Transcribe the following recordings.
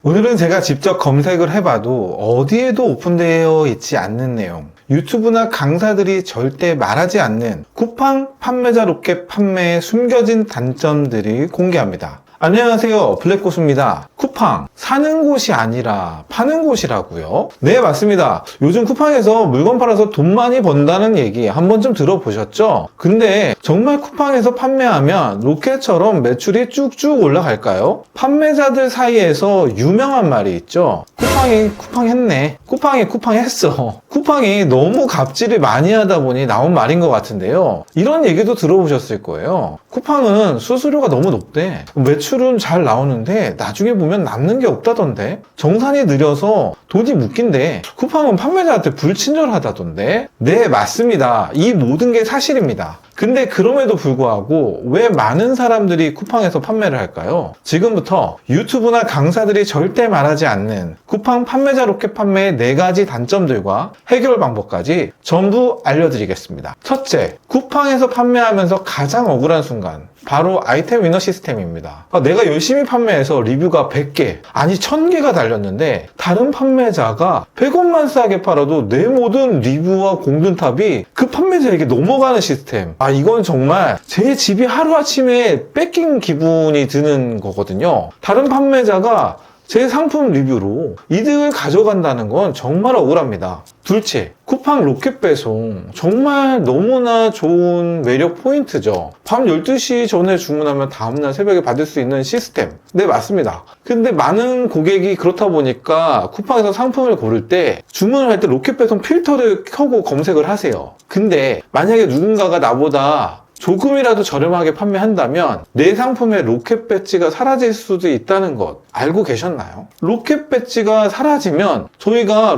오늘은 제가 직접 검색을 해봐도 어디에도 오픈되어 있지 않는 내용, 유튜브나 강사들이 절대 말하지 않는 쿠팡 판매자 로켓 판매의 숨겨진 단점들을 공개합니다. 안녕하세요, 블랙고수입니다. 쿠팡, 사는 곳이 아니라 파는 곳이라고요? 네, 맞습니다. 요즘 쿠팡에서 물건 팔아서 돈 많이 번다는 얘기 한 번쯤 들어보셨죠? 근데 정말 쿠팡에서 판매하면 로켓처럼 매출이 쭉쭉 올라갈까요? 판매자들 사이에서 유명한 말이 있죠. 쿠팡이 쿠팡했네. 쿠팡이 쿠팡했어. 쿠팡이 너무 갑질을 많이 하다 보니 나온 말인 것 같은데요. 이런 얘기도 들어보셨을 거예요. 쿠팡은 수수료가 너무 높대. 매출은 잘 나오는데 나중에 보면 남는 게 없다던데. 정산이 느려서 돈이 묶인대. 쿠팡은 판매자한테 불친절하다던데. 네, 맞습니다. 이 모든 게 사실입니다. 근데 그럼에도 불구하고 왜 많은 사람들이 쿠팡에서 판매를 할까요? 지금부터 유튜브나 강사들이 절대 말하지 않는 쿠팡 판매자 로켓 판매의 4가지 단점들과 해결 방법까지 전부 알려드리겠습니다. 첫째, 쿠팡에서 판매하면서 가장 억울한 순간, 바로 아이템 위너 시스템입니다. 내가 열심히 판매해서 리뷰가 100개, 아니 1000개가 달렸는데 다른 판매자가 100원만 싸게 팔아도 내 모든 리뷰와 공든탑이 그 판매자에게 넘어가는 시스템. 이건 정말 제 집이 하루아침에 뺏긴 기분이 드는 거거든요. 다른 판매자가 제 상품 리뷰로 이득을 가져간다는 건 정말 억울합니다. 둘째, 쿠팡 로켓 배송. 정말 너무나 좋은 매력 포인트죠. 밤 12시 전에 주문하면 다음날 새벽에 받을 수 있는 시스템. 네, 맞습니다. 근데 많은 고객이 그렇다 보니까 쿠팡에서 상품을 고를 때 주문을 할 때 로켓 배송 필터를 켜고 검색을 하세요. 근데 만약에 누군가가 나보다 조금이라도 저렴하게 판매한다면 내 상품의 로켓 배지가 사라질 수도 있다는 것 알고 계셨나요? 로켓 배지가 사라지면 저희가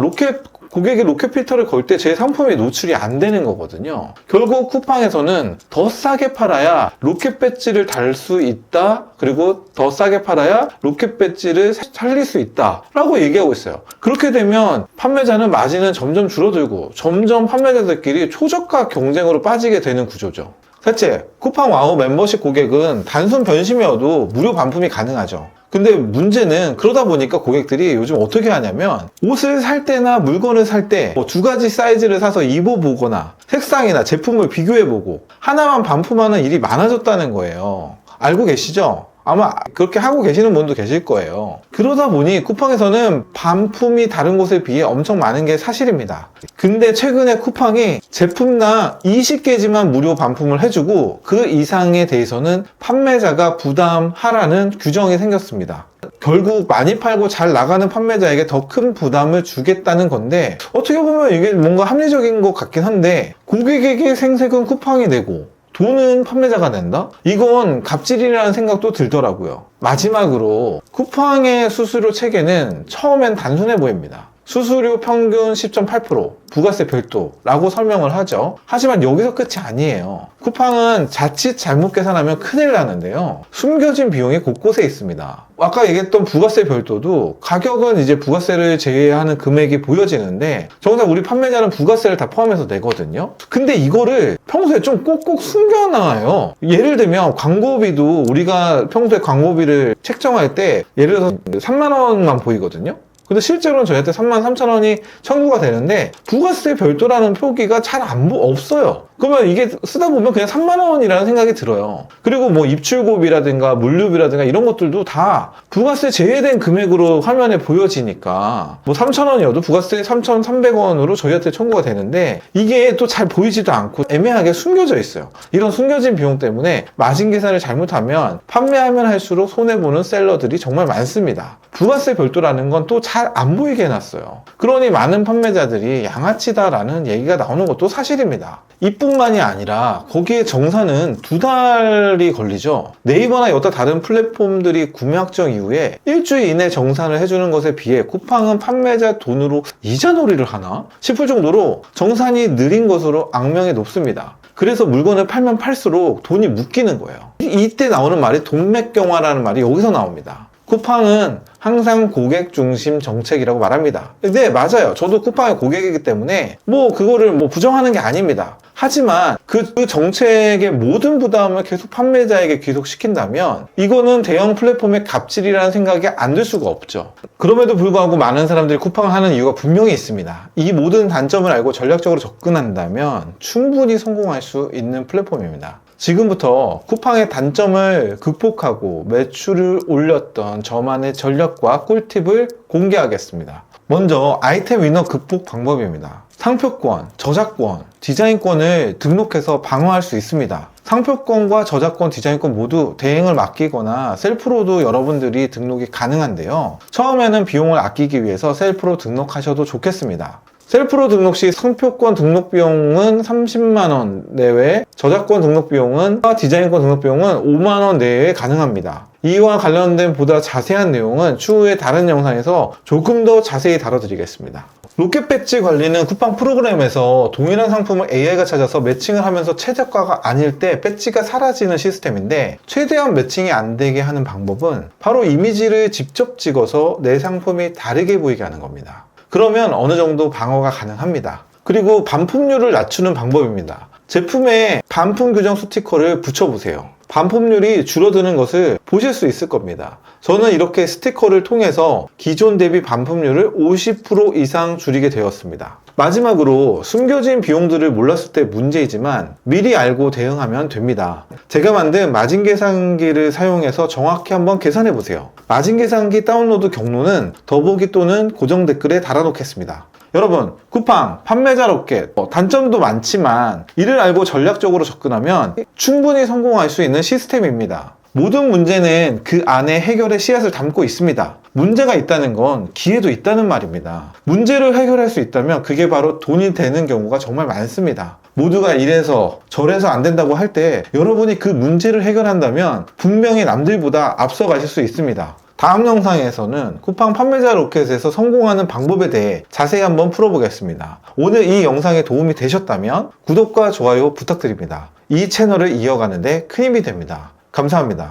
고객이 로켓 필터를 걸 때 제 상품이 노출이 안 되는 거거든요. 결국 쿠팡에서는 더 싸게 팔아야 로켓 배지를 달 수 있다. 그리고 더 싸게 팔아야 로켓 배지를 살릴 수 있다 라고 얘기하고 있어요. 그렇게 되면 판매자는 마진은 점점 줄어들고 점점 판매자들끼리 초저가 경쟁으로 빠지게 되는 구조죠. 셋째, 쿠팡 와우 멤버십 고객은 단순 변심이어도 무료 반품이 가능하죠. 근데 문제는 그러다 보니까 고객들이 요즘 어떻게 하냐면 옷을 살 때나 물건을 살 때 2가지 사이즈를 사서 입어보거나 색상이나 제품을 비교해보고 하나만 반품하는 일이 많아졌다는 거예요. 알고 계시죠? 아마 그렇게 하고 계시는 분도 계실 거예요. 그러다 보니 쿠팡에서는 반품이 다른 곳에 비해 엄청 많은 게 사실입니다. 근데 최근에 쿠팡이 제품당 20개지만 무료 반품을 해주고 그 이상에 대해서는 판매자가 부담하라는 규정이 생겼습니다. 결국 많이 팔고 잘 나가는 판매자에게 더 큰 부담을 주겠다는 건데 어떻게 보면 이게 뭔가 합리적인 것 같긴 한데 고객에게 생색은 쿠팡이 내고 돈은 판매자가 낸다? 이건 갑질이라는 생각도 들더라고요. 마지막으로 쿠팡의 수수료 체계는 처음엔 단순해 보입니다. 수수료 평균 10.8%, 부가세 별도라고 설명을 하죠. 하지만 여기서 끝이 아니에요. 쿠팡은 자칫 잘못 계산하면 큰일 나는데요. 숨겨진 비용이 곳곳에 있습니다. 아까 얘기했던 부가세 별도도 가격은 이제 부가세를 제외하는 금액이 보여지는데 정작 우리 판매자는 부가세를 다 포함해서 내거든요. 근데 이거를 평소에 좀 꼭꼭 숨겨놔요. 예를 들면 광고비도 우리가 평소에 광고비를 책정할 때 예를 들어서 3만 원만 보이거든요. 근데 실제로는 저희한테 33,000원이 청구가 되는데 부가세 별도라는 표기가 잘 없어요. 그러면 이게 쓰다 보면 그냥 3만 원이라는 생각이 들어요. 그리고 뭐 입출고비라든가 물류비라든가 이런 것들도 다 부가세 제외된 금액으로 화면에 보여지니까 뭐 3,000원이어도 부가세 3,300원으로 저희한테 청구가 되는데 이게 또 잘 보이지도 않고 애매하게 숨겨져 있어요. 이런 숨겨진 비용 때문에 마진 계산을 잘못하면 판매하면 할수록 손해보는 셀러들이 정말 많습니다. 부가세 별도라는 건 또 잘 안 보이게 해놨어요. 그러니 많은 판매자들이 양아치다라는 얘기가 나오는 것도 사실입니다. 이뿐만이 아니라 거기에 정산은 2달이 걸리죠. 네이버나 여타 다른 플랫폼들이 구매 확정 이후에 일주일 이내 정산을 해주는 것에 비해 쿠팡은 판매자 돈으로 이자놀이를 하나 싶을 정도로 정산이 느린 것으로 악명이 높습니다. 그래서 물건을 팔면 팔수록 돈이 묶이는 거예요. 이때 나오는 말이 돈맥경화라는 말이 여기서 나옵니다. 쿠팡은 항상 고객 중심 정책이라고 말합니다. 네, 맞아요. 저도 쿠팡의 고객이기 때문에 그거를 부정하는 게 아닙니다. 하지만 그 정책의 모든 부담을 계속 판매자에게 귀속시킨다면 이거는 대형 플랫폼의 갑질이라는 생각이 안 들 수가 없죠. 그럼에도 불구하고 많은 사람들이 쿠팡을 하는 이유가 분명히 있습니다. 이 모든 단점을 알고 전략적으로 접근한다면 충분히 성공할 수 있는 플랫폼입니다. 지금부터 쿠팡의 단점을 극복하고 매출을 올렸던 저만의 전략과 꿀팁을 공개하겠습니다. 먼저 아이템 위너 극복 방법입니다. 상표권, 저작권, 디자인권을 등록해서 방어할 수 있습니다. 상표권과 저작권, 디자인권 모두 대행을 맡기거나 셀프로도 여러분들이 등록이 가능한데요. 처음에는 비용을 아끼기 위해서 셀프로 등록하셔도 좋겠습니다. 셀프로 등록 시 상표권 등록 비용은 30만원 내외, 저작권 등록 비용은 디자인권 등록 비용은 5만원 내외 가능합니다. 이와 관련된 보다 자세한 내용은 추후에 다른 영상에서 조금 더 자세히 다뤄드리겠습니다. 로켓 배지 관리는 쿠팡 프로그램에서 동일한 상품을 AI가 찾아서 매칭을 하면서 최저가가 아닐 때 배지가 사라지는 시스템인데, 최대한 매칭이 안 되게 하는 방법은 바로 이미지를 직접 찍어서 내 상품이 다르게 보이게 하는 겁니다. 그러면 어느 정도 방어가 가능합니다. 그리고 반품률을 낮추는 방법입니다. 제품에 반품 규정 스티커를 붙여보세요. 반품률이 줄어드는 것을 보실 수 있을 겁니다. 저는 이렇게 스티커를 통해서 기존 대비 반품률을 50% 이상 줄이게 되었습니다. 마지막으로 숨겨진 비용들을 몰랐을 때 문제이지만 미리 알고 대응하면 됩니다. 제가 만든 마진 계산기를 사용해서 정확히 한번 계산해 보세요. 마진 계산기 다운로드 경로는 더보기 또는 고정 댓글에 달아놓겠습니다. 여러분, 쿠팡, 판매자 로켓, 단점도 많지만 이를 알고 전략적으로 접근하면 충분히 성공할 수 있는 시스템입니다. 모든 문제는 그 안에 해결의 씨앗을 담고 있습니다. 문제가 있다는 건 기회도 있다는 말입니다. 문제를 해결할 수 있다면 그게 바로 돈이 되는 경우가 정말 많습니다. 모두가 이래서 저래서 안 된다고 할 때 여러분이 그 문제를 해결한다면 분명히 남들보다 앞서가실 수 있습니다. 다음 영상에서는 쿠팡 판매자 로켓에서 성공하는 방법에 대해 자세히 한번 풀어보겠습니다. 오늘 이 영상에 도움이 되셨다면 구독과 좋아요 부탁드립니다. 이 채널을 이어가는 데 큰 힘이 됩니다. 감사합니다.